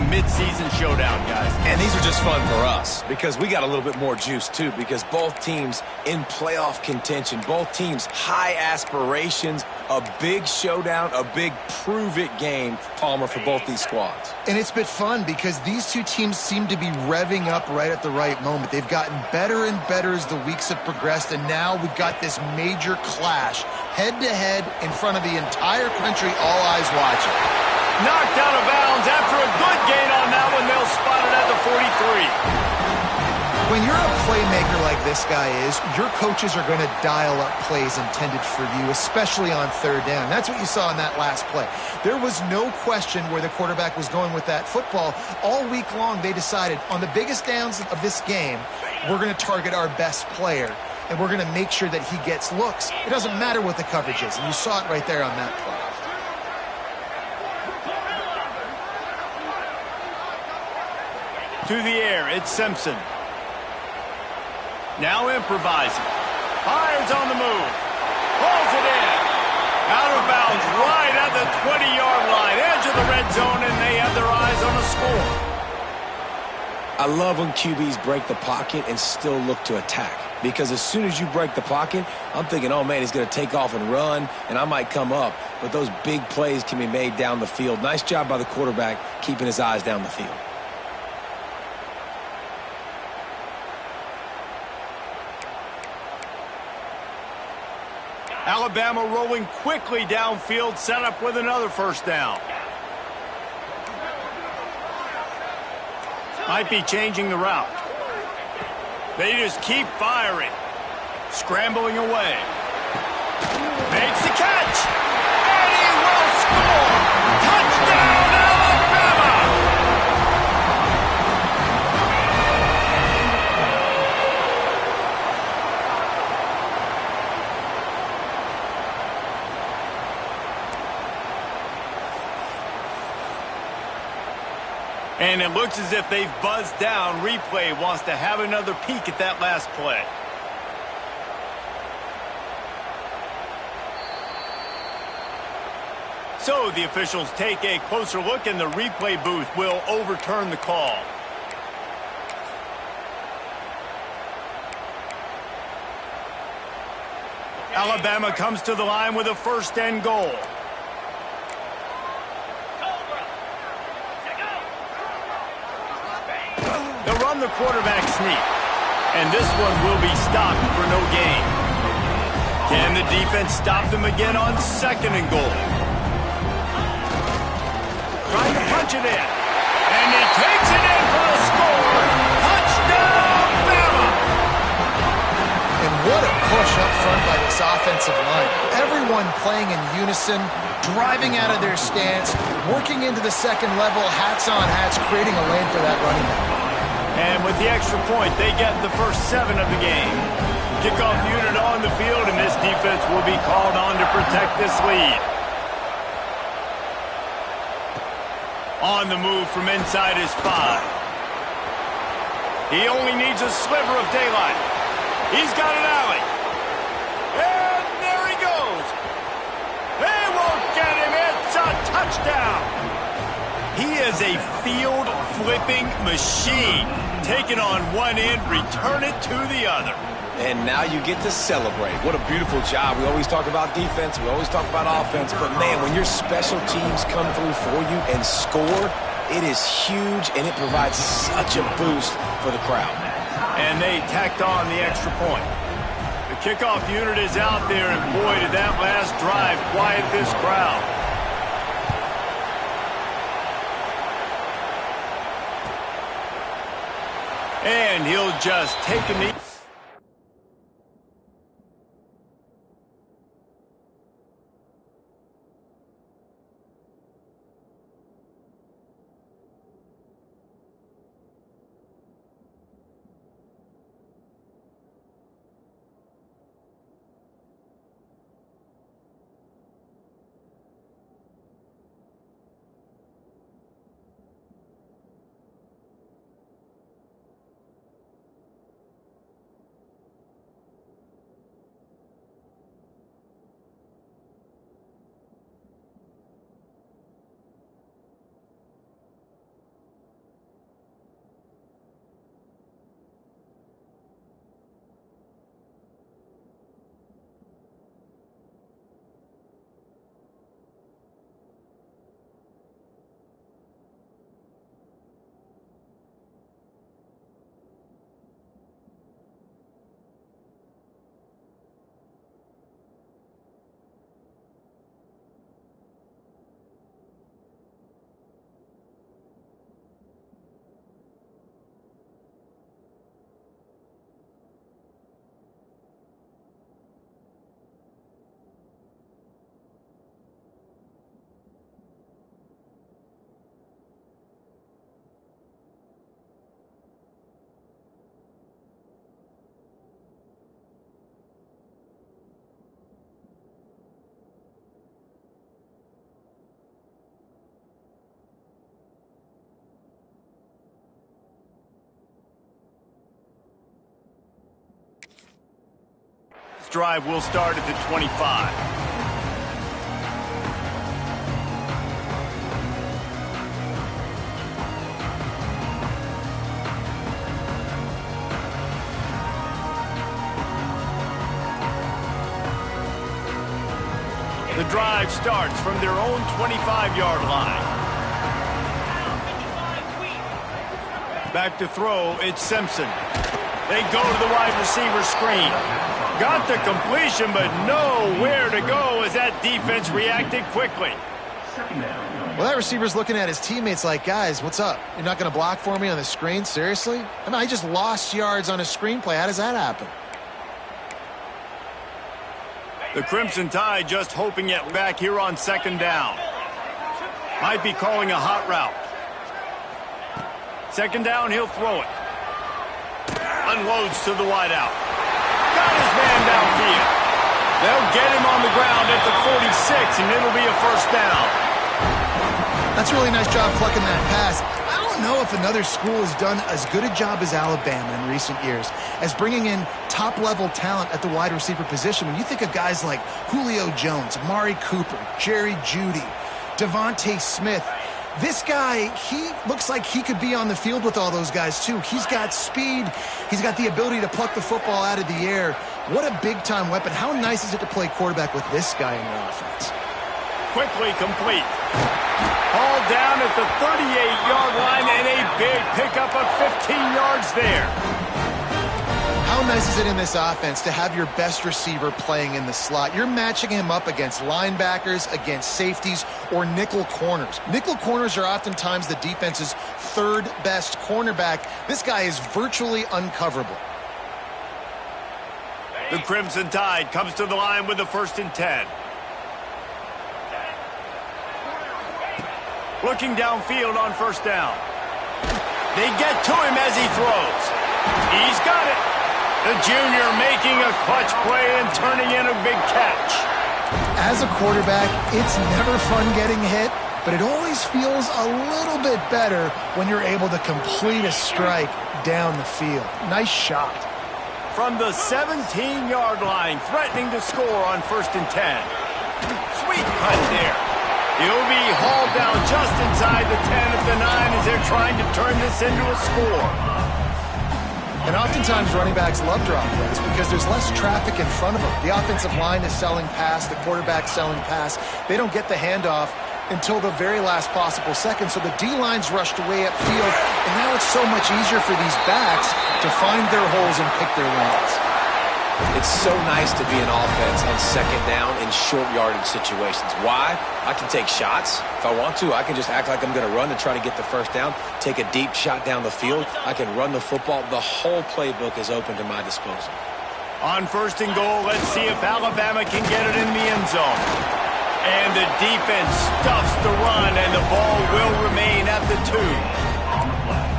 mid-season showdown, guys. And these are just fun for us because we got a little bit more juice, too, because both teams in playoff contention, both teams high aspirations, a big showdown, a big prove-it game, Palmer, for both these squads. And it's been fun because these two teams seem to be revving up right at the right moment. They've gotten better and better as the weeks have progressed, and now we've got this major clash, head-to-head in front of the entire country, all eyes watching. Knocked out of bounds after a good gain on that one. They'll spot it at the 43. When you're a playmaker like this guy is, your coaches are going to dial up plays intended for you, especially on third down. That's what you saw in that last play. There was no question where the quarterback was going with that football. All week long, they decided on the biggest downs of this game, we're going to target our best player, and we're going to make sure that he gets looks. It doesn't matter what the coverage is, and you saw it right there on that play. To the air, it's Simpson. Now improvising. Fires on the move. Pulls it in. Out of bounds right at the 20-yard line. Edge of the red zone, and they have their eyes on a score. I love when QBs break the pocket and still look to attack. Because as soon as you break the pocket, I'm thinking, oh, man, he's going to take off and run, and I might come up. But those big plays can be made down the field. Nice job by the quarterback keeping his eyes down the field. Alabama rolling quickly downfield, set up with another first down. Might be changing the route. They just keep firing. Scrambling away. Makes the catch. And he will score. Touchdown, Alabama! And it looks as if they've buzzed down. Replay wants to have another peek at that last play. So the officials take a closer look, and the replay booth will overturn the call. Alabama comes to the line with a first and goal. They'll run the quarterback sneak, and this one will be stopped for no gain. Can the defense stop them again on second and goal? Trying to punch it in, and he takes it in for a score. Touchdown, Bama! And what a push up front by this offensive line. Everyone playing in unison, driving out of their stance, working into the second level, hats on hats, creating a lane for that running back. And with the extra point, they get the first 7 of the game. Kickoff unit on the field, and this defense will be called on to protect this lead. On the move from inside his 5. He only needs a sliver of daylight. He's got an alley. And there he goes. They won't get him. It's a touchdown. He is a field-flipping machine. Take it on one end, return it to the other. And now you get to celebrate. What a beautiful job. We always talk about defense. We always talk about offense. But, man, when your special teams come through for you and score, it is huge, and it provides such a boost for the crowd. And they tacked on the extra point. The kickoff unit is out there, and, boy, did that last drive quiet this crowd. And he'll just take a knee. next drive will start at the 25. The drive starts from their own 25-yard line. Back to throw, it's Simpson. They go to the wide receiver screen. Got the completion, but nowhere to go as that defense reacted quickly. Well, that receiver's looking at his teammates like, guys, what's up? You're not going to block for me on the screen? Seriously? I mean, I just lost yards on a screenplay. How does that happen? The Crimson Tide just hoping it back here on second down. Might be calling a hot route. Second down, he'll throw it. Unloads to the wideout. Got his man downfield. They'll get him on the ground at the 46, and it'll be a first down. That's a really nice job plucking that pass. I don't know if another school has done as good a job as Alabama in recent years as bringing in top-level talent at the wide receiver position. When you think of guys like Julio Jones, Amari Cooper, Jerry Jeudy, Devontae Smith, this guy, he looks like he could be on the field with all those guys, too. He's got speed. He's got the ability to pluck the football out of the air. What a big-time weapon. How nice is it to play quarterback with this guy in your offense? Quickly complete. Ball down at the 38-yard line, and a big pickup of 15 yards there. How nice is it in this offense to have your best receiver playing in the slot? You're matching him up against linebackers, against safeties, or nickel corners. Nickel corners are oftentimes the defense's third best cornerback. This guy is virtually uncoverable. The Crimson Tide comes to the line with the 1st and 10. Looking downfield on first down. They get to him as he throws. He's got it. The junior making a clutch play and turning in a big catch. As a quarterback, it's never fun getting hit, but it always feels a little bit better when you're able to complete a strike down the field. Nice shot. From the 17-yard line, threatening to score on 1st and 10. Sweet cut there. He'll be hauled down just inside the 10 of the 9 as they're trying to turn this into a score. And oftentimes running backs love drop plays because there's less traffic in front of them. The offensive line is selling pass, the quarterback's selling pass. They don't get the handoff until the very last possible second, so the D-line's rushed away upfield, and now it's so much easier for these backs to find their holes and pick their lanes. It's so nice to be an offense on second down in short yardage situations. Why? I can take shots. If I want to, I can just act like I'm going to run and try to get the first down, take a deep shot down the field. I can run the football. The whole playbook is open to my disposal. On 1st and goal, let's see if Alabama can get it in the end zone. And the defense stuffs the run, and the ball will remain at the 2.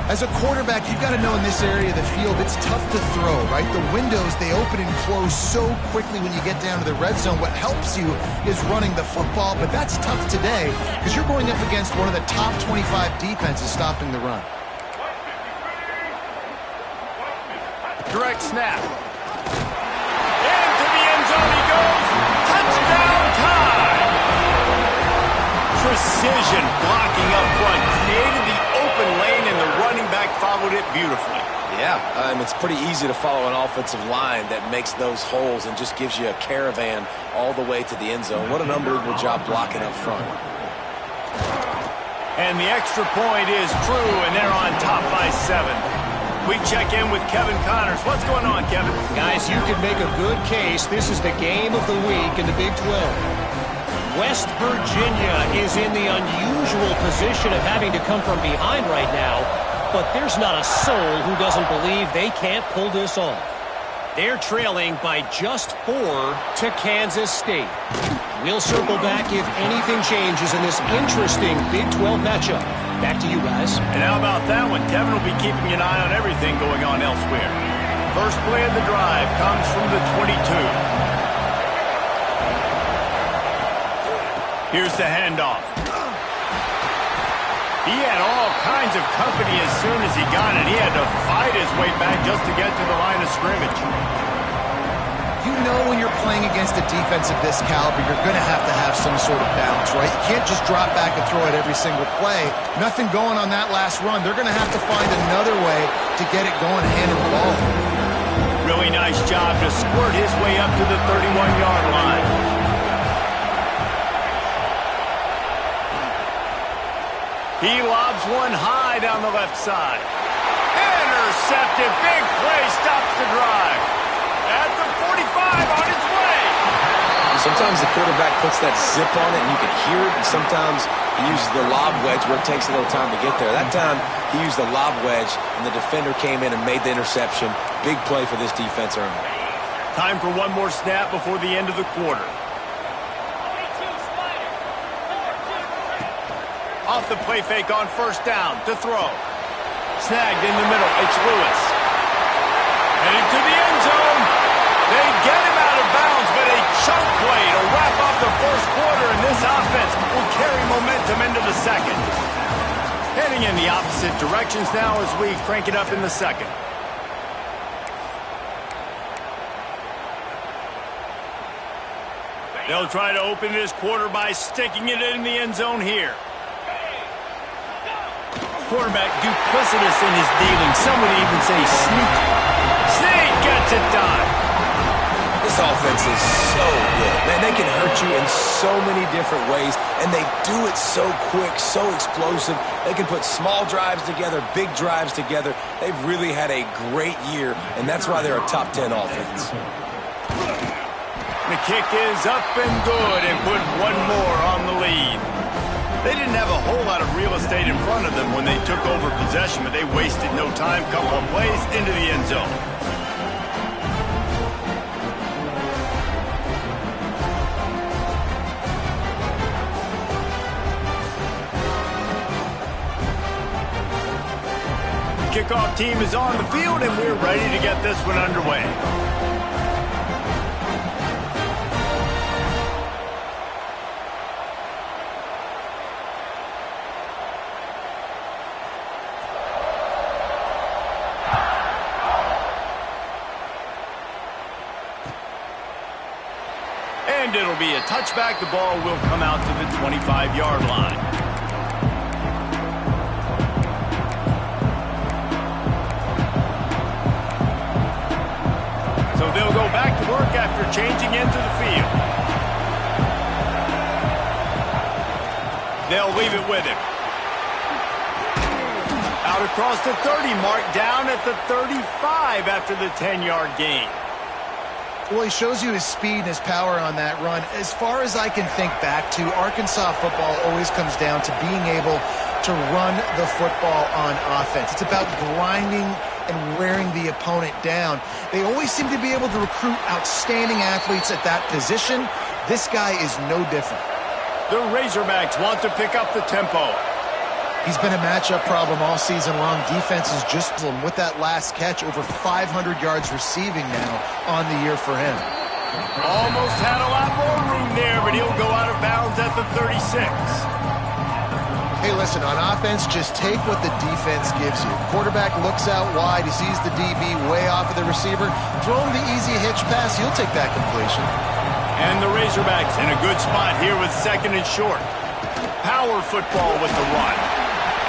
As a quarterback, you've got to know in this area of the field, it's tough to throw, right? The windows, they open and close so quickly when you get down to the red zone. What helps you is running the football, but that's tough today because you're going up against one of the top 25 defenses stopping the run. Direct snap. Into the end zone he goes. Touchdown time! Precision blocking up front created the open lane, and the running back followed it beautifully. Yeah, it's pretty easy to follow an offensive line that makes those holes and just gives you a caravan all the way to the end zone. What an unbelievable job blocking up front. And the extra point is true, and they're on top by 7. We check in with Kevin Connors. What's going on, Kevin? Guys, you could make a good case. This is the game of the week in the Big 12. West Virginia is in the unusual position of having to come from behind right now, but there's not a soul who doesn't believe they can't pull this off. They're trailing by just 4 to Kansas State. We'll circle back if anything changes in this interesting Big 12 matchup. Back to you guys. And how about that one? Kevin will be keeping an eye on everything going on elsewhere. First play of the drive comes from the 22. Here's the handoff. He had all kinds of company as soon as he got it. He had to fight his way back just to get to the line of scrimmage. You know when you're playing against a defense of this caliber, you're going to have some sort of balance, right? You can't just drop back and throw it every single play. Nothing going on that last run. They're going to have to find another way to get it going and handle the ball. Really nice job to squirt his way up to the 31-yard line. He lobs one high down the left side. Intercepted. Big play stops the drive. At the 45 on its way. Sometimes the quarterback puts that zip on it and you can hear it, and sometimes he uses the lob wedge where it takes a little time to get there. That time he used the lob wedge and the defender came in and made the interception. Big play for this defense early. Time for one more snap before the end of the quarter. Off the play fake on first down to throw. Snagged in the middle. It's Lewis. Heading to the end zone. They get him out of bounds, but a chunk play to wrap up the first quarter, and this offense will carry momentum into the second. Heading in the opposite directions now as we crank it up in the second. They'll try to open this quarter by sticking it in the end zone here. Quarterback duplicitous in his dealing. Some would even say sneaky. Sneak gets it done. This offense is so good. Man, they can hurt you in so many different ways, and they do it so quick, so explosive. They can put small drives together, big drives together. They've really had a great year, and that's why they're a top 10 offense. The kick is up and good and put one more on the lead. They didn't have a whole lot of real estate in front of them when they took over possession, but they wasted no time. Couple of plays into the end zone. Kickoff team is on the field, and we're ready to get this one underway. And it'll be a touchback. The ball will come out to the 25-yard line. So they'll go back to work after changing into the field. They'll leave it with him. Out across the 30, marked down at the 35 after the 10-yard gain. Well, he shows you his speed and his power on that run. As far as I can think back to, Arkansas football always comes down to being able to run the football on offense. It's about grinding and wearing the opponent down. They always seem to be able to recruit outstanding athletes at that position. This guy is no different. The Razorbacks want to pick up the tempo. He's been a matchup problem all season long. Defense is just with that last catch, over 500 yards receiving now on the year for him. Almost had a lot more room there, but he'll go out of bounds at the 36. Hey, listen, on offense, just take what the defense gives you. Quarterback looks out wide. He sees the DB way off of the receiver. Throw him the easy hitch pass. He'll take that completion. And the Razorbacks in a good spot here with second and short. Power football with the run.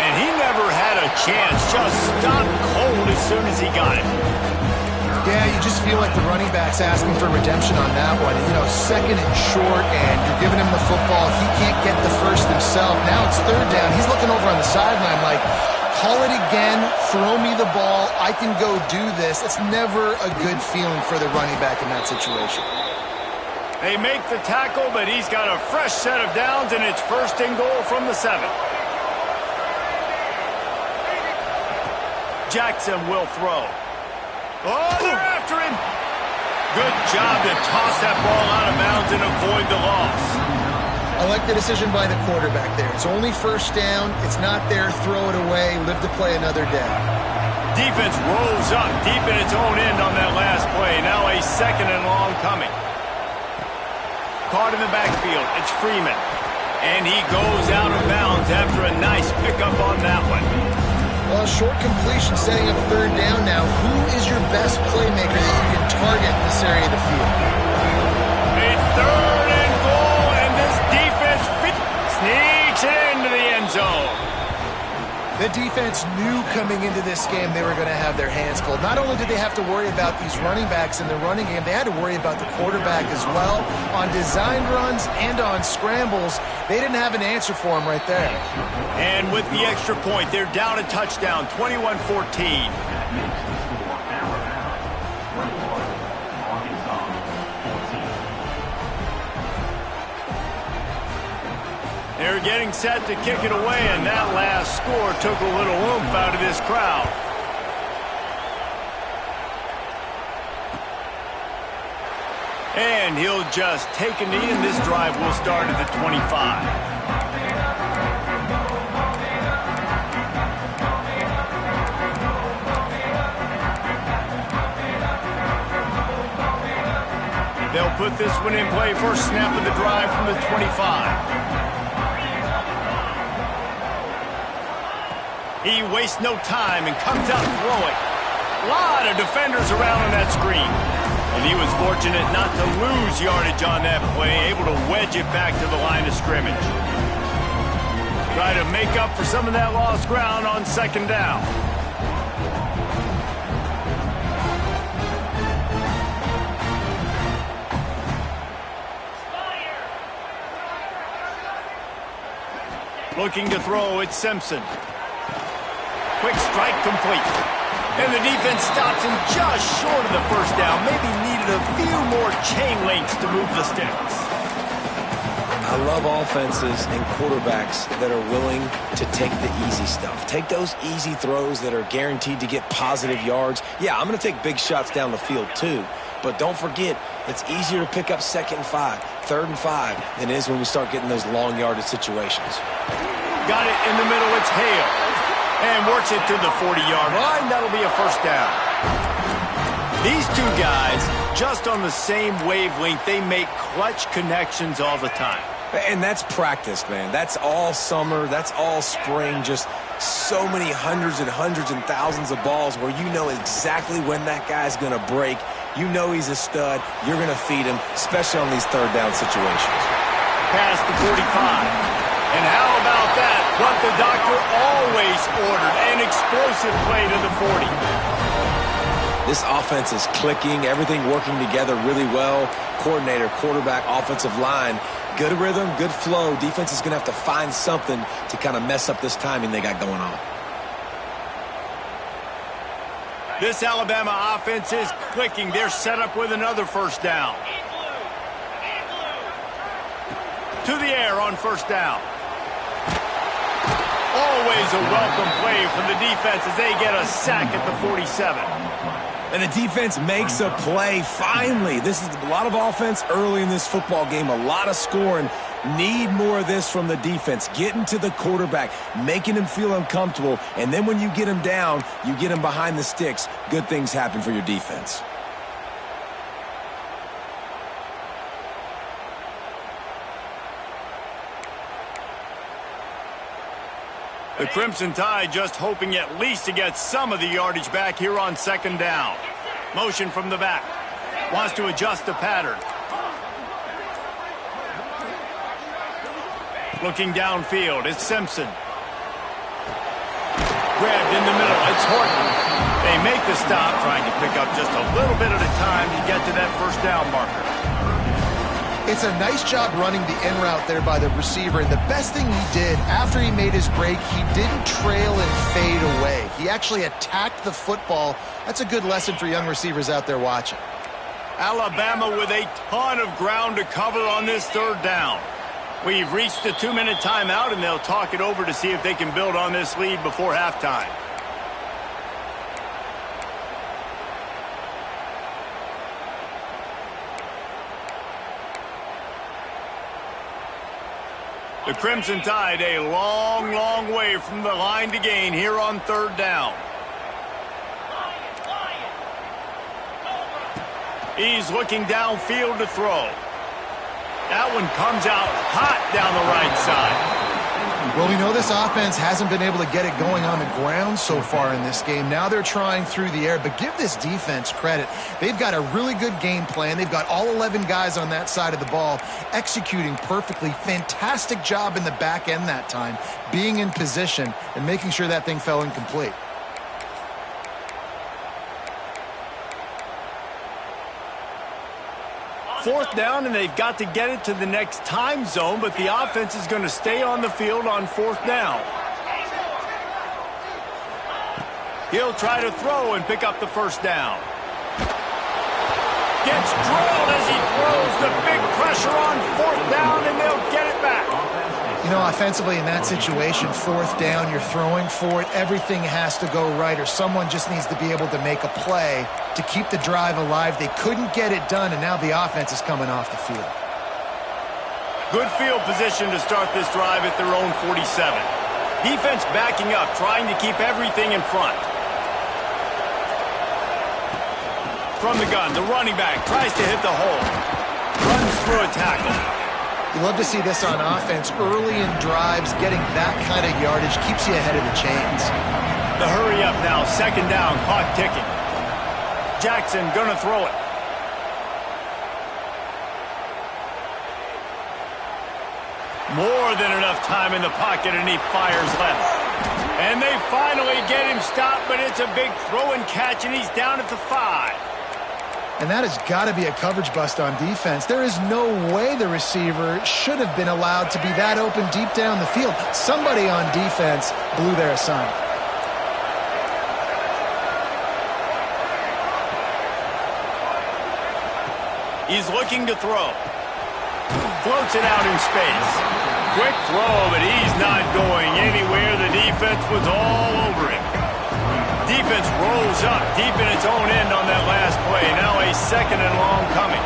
And he never had a chance, just stopped cold as soon as he got it. Yeah, you just feel like the running back's asking for redemption on that one. You know, second and short, and you're giving him the football. He can't get the first himself. Now it's third down. He's looking over on the sideline like, call it again, throw me the ball, I can go do this. It's never a good feeling for the running back in that situation. They make the tackle, but he's got a fresh set of downs, and it's first and goal from the 7. Jackson will throw. Oh, they're after him. Good job to toss that ball out of bounds and avoid the loss. I like the decision by the quarterback there. It's only first down. It's not there. Throw it away. Live to play another day. Defense rolls up deep in its own end on that last play. Now a second and long coming. Caught in the backfield. It's Freeman. And he goes out of bounds after a nice pickup on that one. Well, a short completion setting up third down now. Who is your best playmaker that you can target in this area of the field? A third and goal, and this defense sneaks it into the end zone. The defense knew coming into this game they were going to have their hands full. Not only did they have to worry about these running backs in the running game, they had to worry about the quarterback as well. On designed runs and on scrambles, they didn't have an answer for him right there. And with the extra point, they're down a touchdown, 21-14. They're getting set to kick it away, and that last score took a little oomph out of this crowd. And he'll just take a knee, and this drive will start at the 25. They'll put this one in play for a snap of the drive from the 25. He wastes no time and comes out throwing. A lot of defenders around on that screen. And he was fortunate not to lose yardage on that play, able to wedge it back to the line of scrimmage. Try to make up for some of that lost ground on second down. Looking to throw, it's Simpson. Quick strike complete. And the defense stops him just short of the first down. Maybe needed a few more chain links to move the sticks. I love offenses and quarterbacks that are willing to take the easy stuff. Take those easy throws that are guaranteed to get positive yards. Yeah, I'm going to take big shots down the field too. But don't forget, it's easier to pick up 2nd and 5, 3rd and 5 than it is when we start getting those long yardage situations. Got it in the middle. It's Hale. And works it to the 40-yard line. That'll be a first down. These two guys, just on the same wavelength, they make clutch connections all the time. And that's practice, man. That's all summer. That's all spring. Just so many hundreds and thousands of balls where you know exactly when that guy's going to break. You know he's a stud. You're going to feed him, especially on these third down situations. Past the 45. And how about that? What the doctor always ordered, an explosive play to the 40. This offense is clicking, everything working together really well. Coordinator, quarterback, offensive line, good rhythm, good flow. Defense is going to have to find something to kind of mess up this timing they got going on. This Alabama offense is clicking. They're set up with another first down. To the air on first down. Always a welcome play from the defense as they get a sack at the 47. And the defense makes a play, finally. This is a lot of offense early in this football game, a lot of scoring. Need more of this from the defense. Getting to the quarterback, making him feel uncomfortable, and then when you get him down, you get him behind the sticks. Good things happen for your defense. The Crimson Tide just hoping at least to get some of the yardage back here on second down. Motion from the back. Wants to adjust the pattern. Looking downfield, it's Simpson. Grabbed in the middle, it's Horton. They make the stop, trying to pick up just a little bit at a time to get to that first down marker. It's a nice job running the in route there by the receiver. And the best thing he did after he made his break, he didn't trail and fade away. He actually attacked the football. That's a good lesson for young receivers out there watching. Alabama with a ton of ground to cover on this third down. We've reached the 2-minute timeout, and they'll talk it over to see if they can build on this lead before halftime. The Crimson Tide a long, long way from the line to gain here on third down. He's looking downfield to throw. That one comes out hot down the right side. Well, we know this offense hasn't been able to get it going on the ground so far in this game. Now they're trying through the air, but give this defense credit. They've got a really good game plan. They've got all 11 guys on that side of the ball executing perfectly. Fantastic job in the back end that time, being in position and making sure that thing fell incomplete. Fourth down, and they've got to get it to the next time zone, but the offense is going to stay on the field on fourth down. He'll try to throw and pick up the first down. Gets drilled as he throws. The big pressure on fourth down, and they'll get it back. You know, offensively in that situation, fourth down, you're throwing for it. Everything has to go right, or someone just needs to be able to make a play to keep the drive alive. They couldn't get it done, and now the offense is coming off the field. Good field position to start this drive at their own 47. Defense backing up, trying to keep everything in front. From the gun, the running back tries to hit the hole. Runs through a tackle. You love to see this on offense. Early in drives, getting that kind of yardage keeps you ahead of the chains. The hurry up now, second down, clock ticking. Jackson gonna throw it. More than enough time in the pocket, and he fires left. And they finally get him stopped, but it's a big throw and catch, and he's down at the 5. And that has got to be a coverage bust on defense. There is no way the receiver should have been allowed to be that open deep down the field. Somebody on defense blew their assignment. He's looking to throw. Floats it out in space. Quick throw, but he's not going anywhere. The defense was all over him. Defense rolls up deep in its own end on that last play. Now a second and long coming.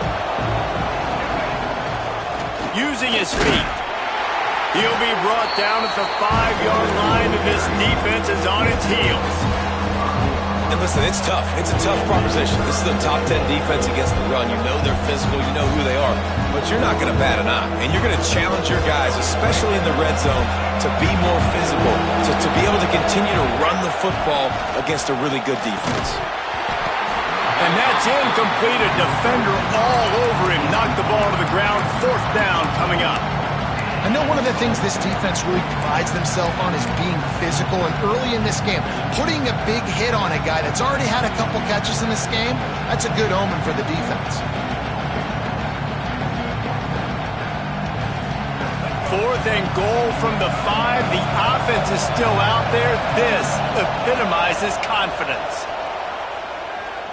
Using his feet. He'll be brought down at the 5-yard line, and this defense is on its heels. And listen, it's tough. It's a tough proposition. This is the top 10 defense against the run. You know they're physical. You know who they are. But you're not going to bat an eye. And you're going to challenge your guys, especially in the red zone, to be more physical, to be able to continue to run the football against a really good defense. And that's incomplete. A defender all over him. Knocked the ball to the ground. Fourth down coming up. I know one of the things this defense really prides themselves on is being physical, and early in this game, putting a big hit on a guy that's already had a couple catches in this game, that's a good omen for the defense. Fourth and goal from the 5. The offense is still out there. This epitomizes confidence.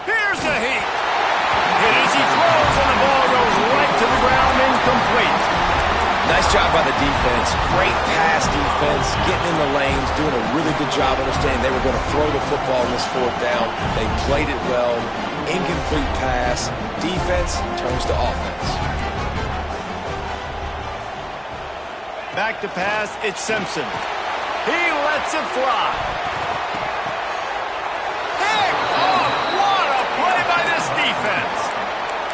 Here's the heat. Hit as he throws, and the ball goes right to the ground, incomplete. Nice job by the defense. Great pass defense, getting in the lanes, doing a really good job understanding they were going to throw the football in this fourth down. They played it well. Incomplete pass. Defense turns to offense. Back to pass, it's Simpson. He lets it fly. Pick off! What a play by this defense!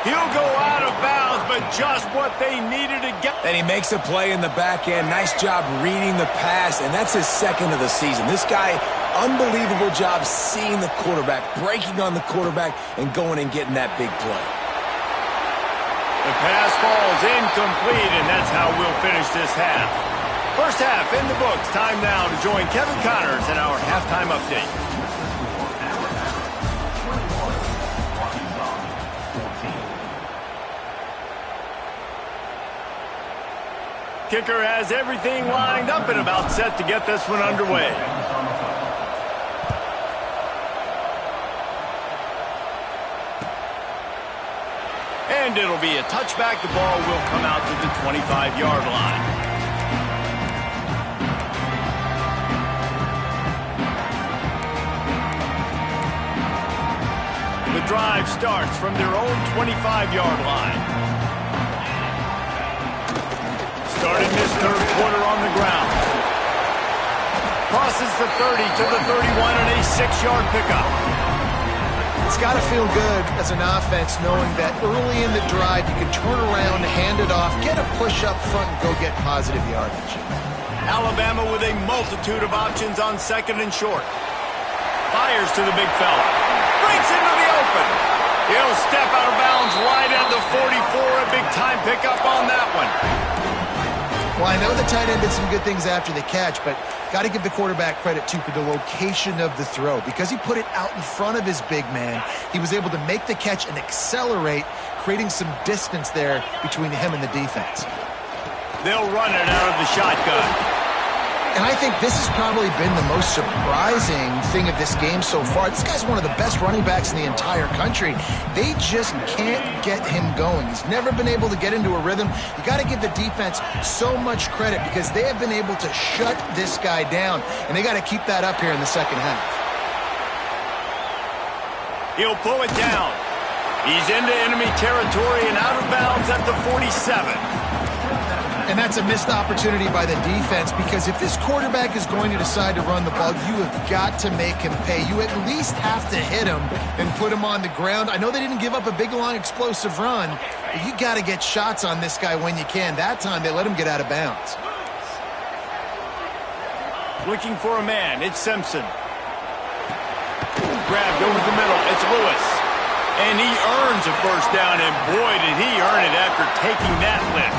He'll go out of bounds, but just what they needed to get. And he makes a play in the back end. Nice job reading the pass, and that's his second of the season. This guy, unbelievable job seeing the quarterback, breaking on the quarterback, and going and getting that big play. The pass falls incomplete, and that's how we'll finish this half. First half in the books. Time now to join Kevin Connors in our halftime update. Kicker has everything lined up and about set to get this one underway. And it'll be a touchback. The ball will come out to the 25-yard line. The drive starts from their own 25-yard line. Starting this third quarter on the ground. Crosses the 30 to the 31 and a 6-yard pickup. It's got to feel good as an offense knowing that early in the drive you can turn around, hand it off, get a push up front, and go get positive yardage. Alabama with a multitude of options on second and short. Fires to the big fella. Breaks into the open. He'll step out of bounds right at the 44. A big-time pickup on that one. Well, I know the tight end did some good things after the catch, but got to give the quarterback credit, too, for the location of the throw. Because he put it out in front of his big man, he was able to make the catch and accelerate, creating some distance there between him and the defense. They'll run it out of the shotgun. And I think this has probably been the most surprising thing of this game so far. This guy's one of the best running backs in the entire country. They just can't get him going. He's never been able to get into a rhythm. You got to give the defense so much credit because they have been able to shut this guy down, and they got to keep that up here in the second half. He'll pull it down. He's into enemy territory and out of bounds at the 47. And that's a missed opportunity by the defense because if this quarterback is going to decide to run the ball, you have got to make him pay. You at least have to hit him and put him on the ground. I know they didn't give up a big, long, explosive run, but you got to get shots on this guy when you can. That time, they let him get out of bounds. Looking for a man. It's Simpson. Grabbed over the middle. It's Lewis. And he earns a first down, and boy, did he earn it after taking that lift.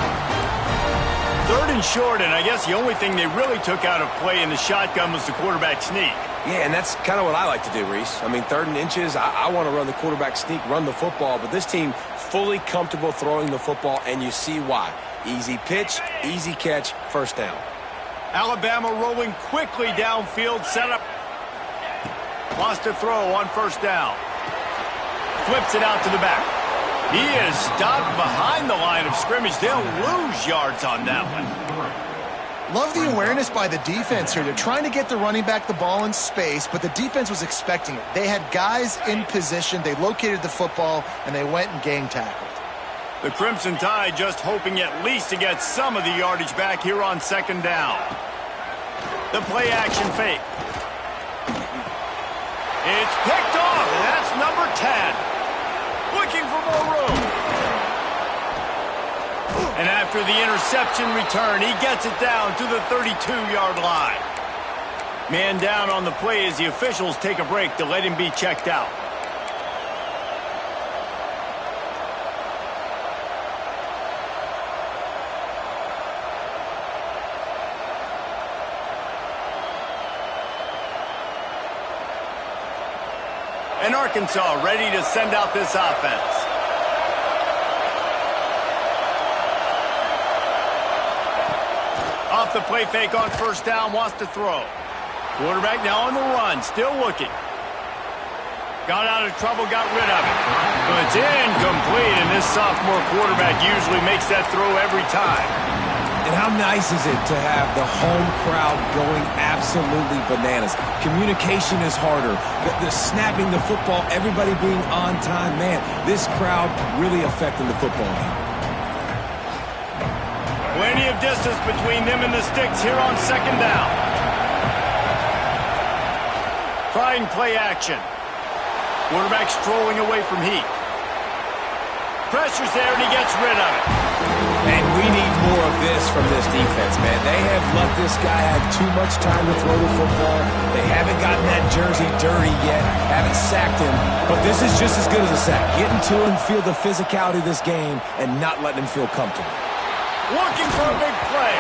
Third and short, and I guess the only thing they really took out of play in the shotgun was the quarterback sneak. Yeah, and that's kind of what I like to do, Reese. I mean, 3rd and inches, I want to run the quarterback sneak, run the football, but this team fully comfortable throwing the football, and you see why. Easy pitch, easy catch, first down. Alabama rolling quickly downfield, set up. Lost a throw on first down. Flips it out to the back. He is stopped behind the line of scrimmage. They'll lose yards on that one. Love the awareness by the defense here. They're trying to get the running back the ball in space, but the defense was expecting it. They had guys in position. They located the football, and they went and gang tackled. The Crimson Tide just hoping at least to get some of the yardage back here on second down. The play action fake. It's picked off, and that's number 10. Looking for more room. And after the interception return, he gets it down to the 32-yard line. Man down on the play as the officials take a break to let him be checked out. And Arkansas ready to send out this offense. Off the play fake on first down, wants to throw. Quarterback now on the run, still looking. Got out of trouble, got rid of it. But it's incomplete, and this sophomore quarterback usually makes that throw every time. And how nice is it to have the home crowd going absolutely bananas? Communication is harder. The snapping the football, everybody being on time. Man, this crowd really affecting the football game. Plenty of distance between them and the sticks here on second down. Trying play action. Quarterback strolling away from heat. Pressure's there, and he gets rid of it. And we need more of this from this defense, man. They have let this guy have too much time to throw the football. They haven't gotten that jersey dirty yet, haven't sacked him. But this is just as good as a sack. Getting to him, feel the physicality of this game, and not letting him feel comfortable. Looking for a big play.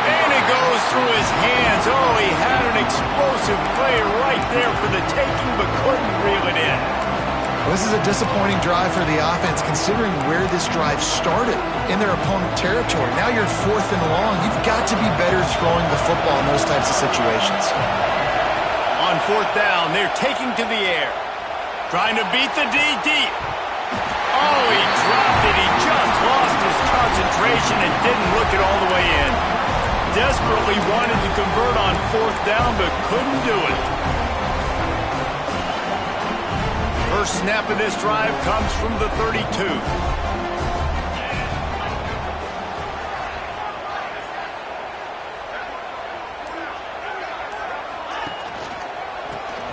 And it goes through his hands. Oh, he had an explosive play right there for the taking, but couldn't reel it in. Well, this is a disappointing drive for the offense, considering where this drive started in their opponent territory. Now you're 4th and long. You've got to be better throwing the football in those types of situations. On 4th down, they're taking to the air. Trying to beat the D deep. Oh, he dropped it. He just lost his concentration and didn't look it all the way in. Desperately wanted to convert on 4th down, but couldn't do it. First snap of this drive comes from the 32.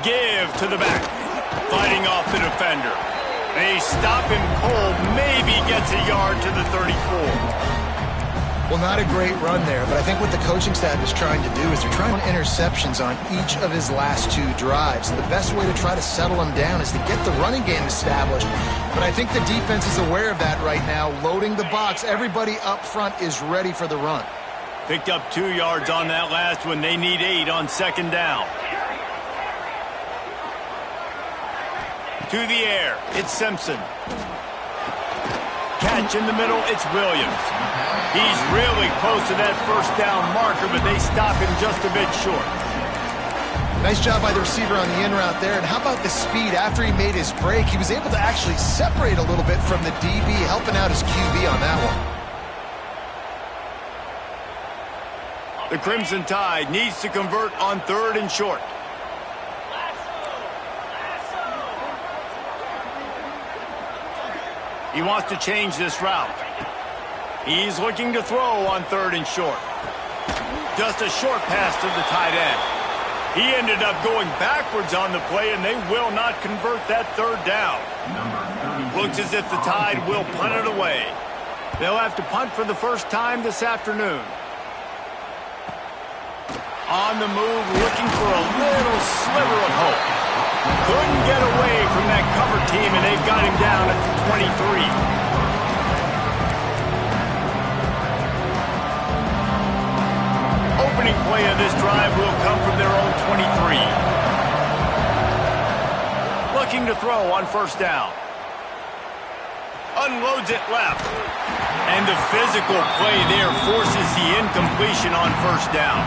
Give to the back. Fighting off the defender. They stop him cold. Maybe gets a yard to the 34. Well, not a great run there, but I think what the coaching staff is trying to do is they're trying to interceptions on each of his last 2 drives. The best way to try to settle him down is to get the running game established. But I think the defense is aware of that right now, loading the box. Everybody up front is ready for the run. Picked up 2 yards on that last one. They need 8 on 2nd down. To the air, it's Simpson. Catch in the middle, it's Williams. He's really close to that 1st down marker, but they stop him just a bit short. Nice job by the receiver on the in route there. And how about the speed after he made his break? He was able to actually separate a little bit from the DB, helping out his QB on that one. The Crimson Tide needs to convert on 3rd and short. He wants to change this route. He's looking to throw on 3rd and short. Just a short pass to the tight end. He ended up going backwards on the play, and they will not convert that 3rd down. Looks as if the Tide will punt it away. They'll have to punt for the first time this afternoon. On the move, looking for a little sliver of hope. Couldn't get away from that cover team, and they've got him down at the 23. Opening play of this drive will come from their own 23. Looking to throw on 1st down. Unloads it left. And the physical play there forces the incompletion on 1st down.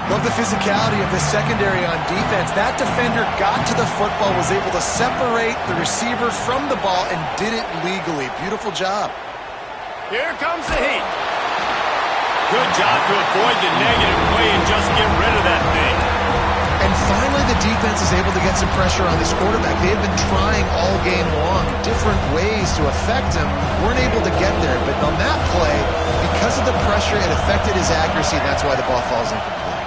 Love the physicality of the secondary on defense. That defender got to the football, was able to separate the receiver from the ball, and did it legally. Beautiful job. Here comes the heat. Good job to avoid the negative play and just get rid of that thing. And finally, the defense is able to get some pressure on this quarterback. They have been trying all game long, different ways to affect him. Weren't able to get there, but on that play, because of the pressure, it affected his accuracy, and that's why the ball falls incomplete.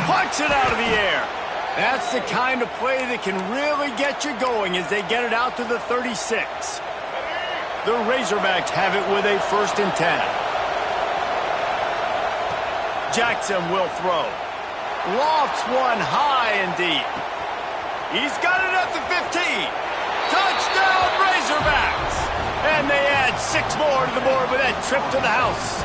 Pucks it out of the air. That's the kind of play that can really get you going as they get it out to the 36. The Razorbacks have it with a 1st and 10. Jackson will throw. Lofts one high and deep. He's got it at the 15. Touchdown, Razorbacks! And they add 6 more to the board with that trip to the house.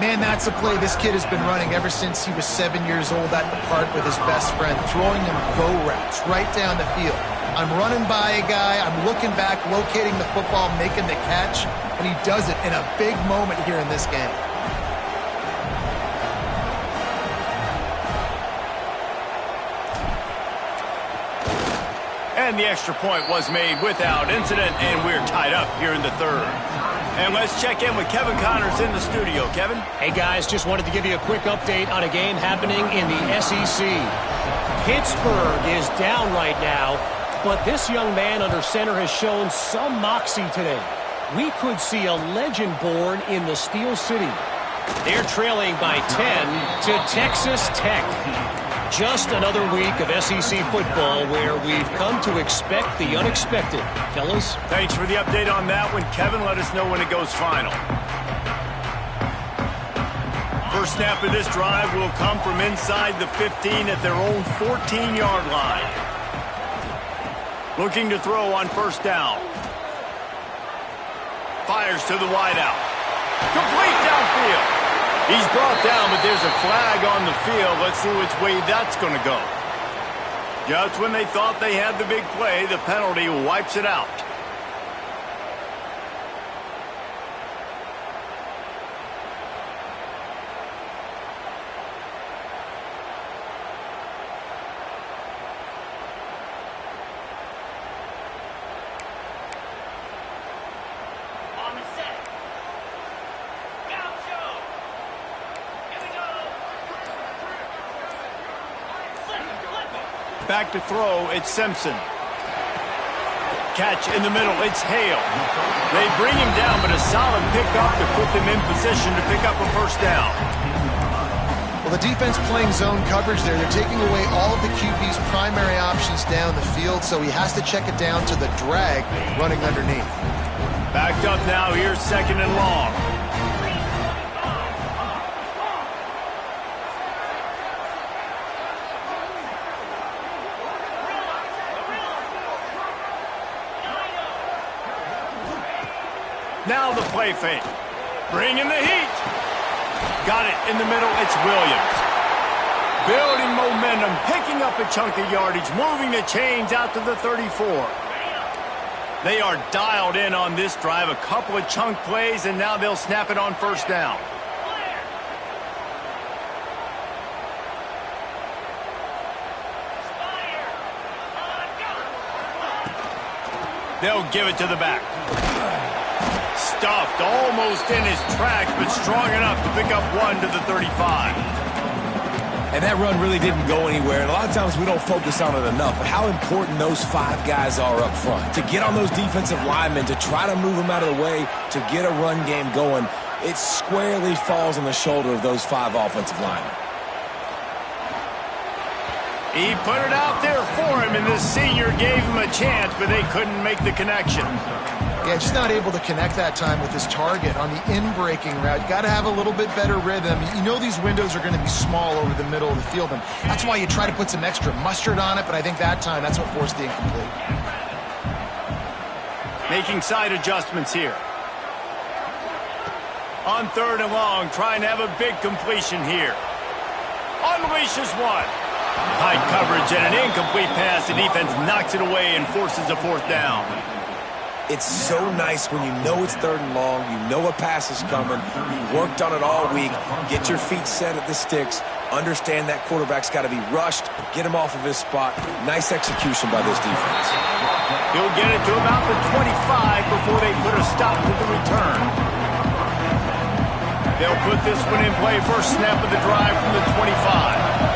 Man, that's a play this kid has been running ever since he was 7 years old at the park with his best friend, throwing him go routes right down the field. I'm running by a guy, I'm looking back, locating the football, making the catch, and he does it in a big moment here in this game. And the extra point was made without incident, and we're tied up here in the 3rd. And let's check in with Kevin Connors in the studio. Kevin? Hey, guys, just wanted to give you a quick update on a game happening in the SEC. Pittsburgh is down right now, but this young man under center has shown some moxie today. We could see a legend born in the Steel City. They're trailing by 10 to Texas Tech. Just another week of SEC football where we've come to expect the unexpected. Fellas? Thanks for the update on that one, Kevin. Let us know when it goes final. First snap of this drive will come from inside the 15 at their own 14-yard line. Looking to throw on 1st down. Fires to the wideout. Complete downfield. He's brought down, but there's a flag on the field. Let's see which way that's going to go. Just when they thought they had the big play, the penalty wipes it out. Back to throw, it's Simpson. Catch in the middle, it's Hale. They bring him down, but a solid pickup to put them in position to pick up a 1st down. Well, the defense playing zone coverage there. They're taking away all of the QB's primary options down the field, so he has to check it down to the drag running underneath. Backed up now, here's 2nd and long. Now the play fake. Bringing the heat. Got it in the middle. It's Williams. Building momentum, picking up a chunk of yardage, moving the chains out to the 34. They are dialed in on this drive. A couple of chunk plays, and now they'll snap it on 1st down. They'll give it to the back. Stuffed almost in his tracks, but strong enough to pick up 1 to the 35. And that run really didn't go anywhere. And a lot of times we don't focus on it enough, but how important those 5 guys are up front. To get on those defensive linemen, to try to move them out of the way, to get a run game going, it squarely falls on the shoulder of those 5 offensive linemen. He put it out there for him, and the senior gave him a chance, but they couldn't make the connection. Yeah, just not able to connect that time with his target on the in-breaking route. You got to have a little bit better rhythm. You know these windows are going to be small over the middle of the field, and that's why you try to put some extra mustard on it, but I think that time that's what forced the incomplete. Making side adjustments here. On 3rd and long, trying to have a big completion here. Unleashes one. High coverage and an incomplete pass. The defense knocks it away and forces a 4th down. It's so nice when you know it's 3rd and long, you know a pass is coming, you worked on it all week, get your feet set at the sticks, understand that quarterback's got to be rushed, get him off of his spot. Nice execution by this defense. He'll get it to about the 25 before they put a stop to the return. They'll put this one in play. First snap of the drive from the 25.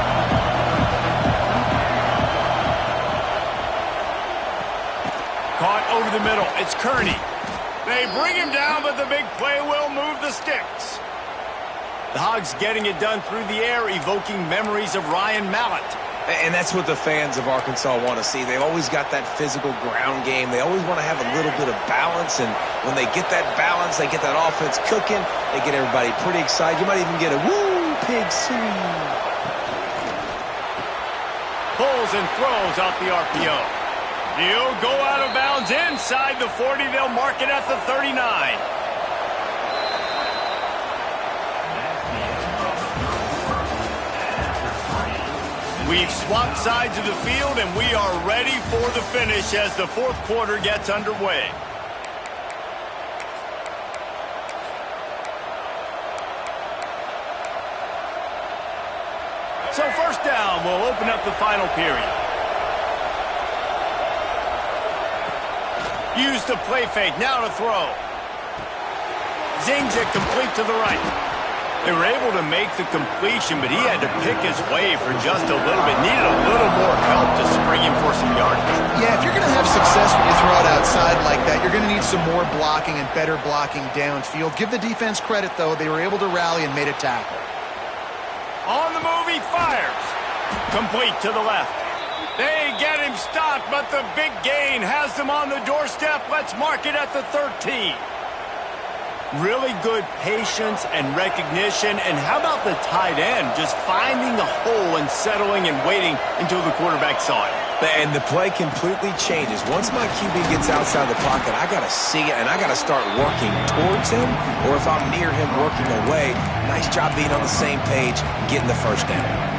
Caught over the middle. It's Kearney. They bring him down, but the big play will move the sticks. The Hogs getting it done through the air, evoking memories of Ryan Mallett. And that's what the fans of Arkansas want to see. They've always got that physical ground game. They always want to have a little bit of balance, and when they get that balance, they get that offense cooking, they get everybody pretty excited. You might even get a woo, pig sing. Pulls and throws out the RPO. He'll go out of bounds inside the 40. They'll mark it at the 39. We've swapped sides of the field, and we are ready for the finish as the 4th quarter gets underway. So 1st down will open up the final period. Use the play fake, now to throw. Zings it complete to the right. They were able to make the completion, but he had to pick his way for just a little bit. Needed a little more help to spring him for some yardage. Yeah, if you're going to have success when you throw it outside like that, you're going to need some more blocking and better blocking downfield. Give the defense credit, though. They were able to rally and made a tackle. On the move, he fires. Complete to the left. They get him stopped, but the big gain has them on the doorstep. Let's mark it at the 13. Really good patience and recognition. And how about the tight end just finding the hole and settling and waiting until the quarterback saw it? And the play completely changes. Once my QB gets outside the pocket, I got to see it, and I got to start working towards him, or if I'm near him, working away. Nice job being on the same page, getting the 1st down.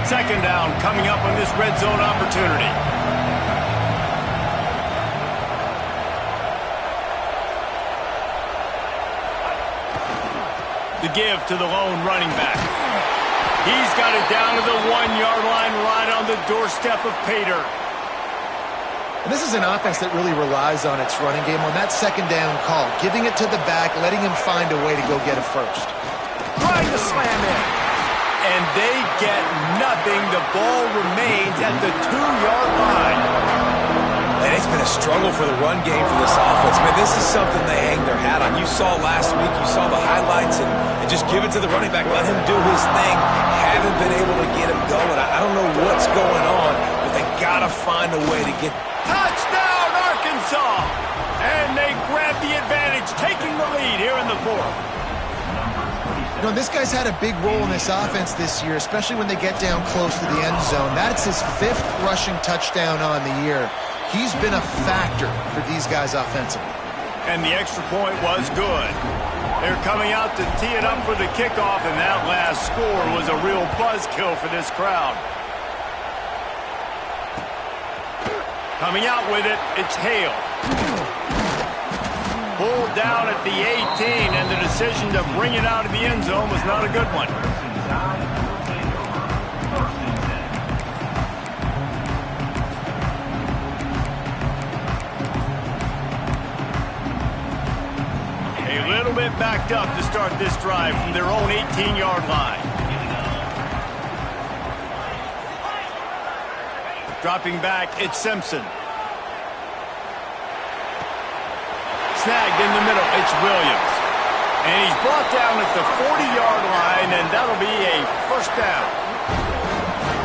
2nd down coming up on this red zone opportunity. The give to the lone running back. He's got it down to the 1-yard line right on the doorstep of Pater. And this is an offense that really relies on its running game on that 2nd down call. Giving it to the back, letting him find a way to go get a first. Trying to slam in. And they get nothing. The ball remains at the 2-yard line. And it's been a struggle for the run game for this offense. Man, this is something they hang their hat on. You saw last week, you saw the highlights, and just give it to the running back. Let him do his thing. Haven't been able to get him going. I don't know what's going on, but they gotta find a way to get... Touchdown, Arkansas! And they grab the advantage, taking the lead here in the fourth. You know, this guy's had a big role in this offense this year, especially when they get down close to the end zone. That's his 5th rushing touchdown on the year. He's been a factor for these guys offensively. And the extra point was good. They're coming out to tee it up for the kickoff, and that last score was a real buzzkill for this crowd. Coming out with it, it's Hale. Pulled down at the 18, and the decision to bring it out of the end zone was not a good one. A little bit backed up to start this drive from their own 18-yard line. Dropping back, it's Simpson. Snagged in the middle, it's Williams. And he's brought down at the 40-yard line, and that'll be a first down.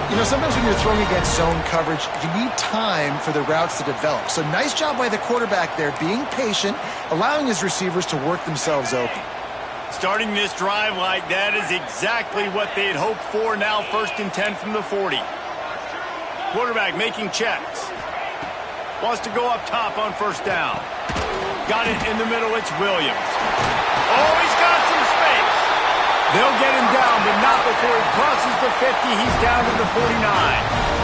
You know, sometimes when you're throwing against zone coverage, you need time for the routes to develop. So nice job by the quarterback there, being patient, allowing his receivers to work themselves open. Starting this drive like that is exactly what they had hoped for. Now 1st and 10 from the 40. Quarterback making checks. Wants to go up top on first down. Got it in the middle, it's Williams. Oh, he's got some space. They'll get him down, but not before he crosses the 50. He's down to the 49.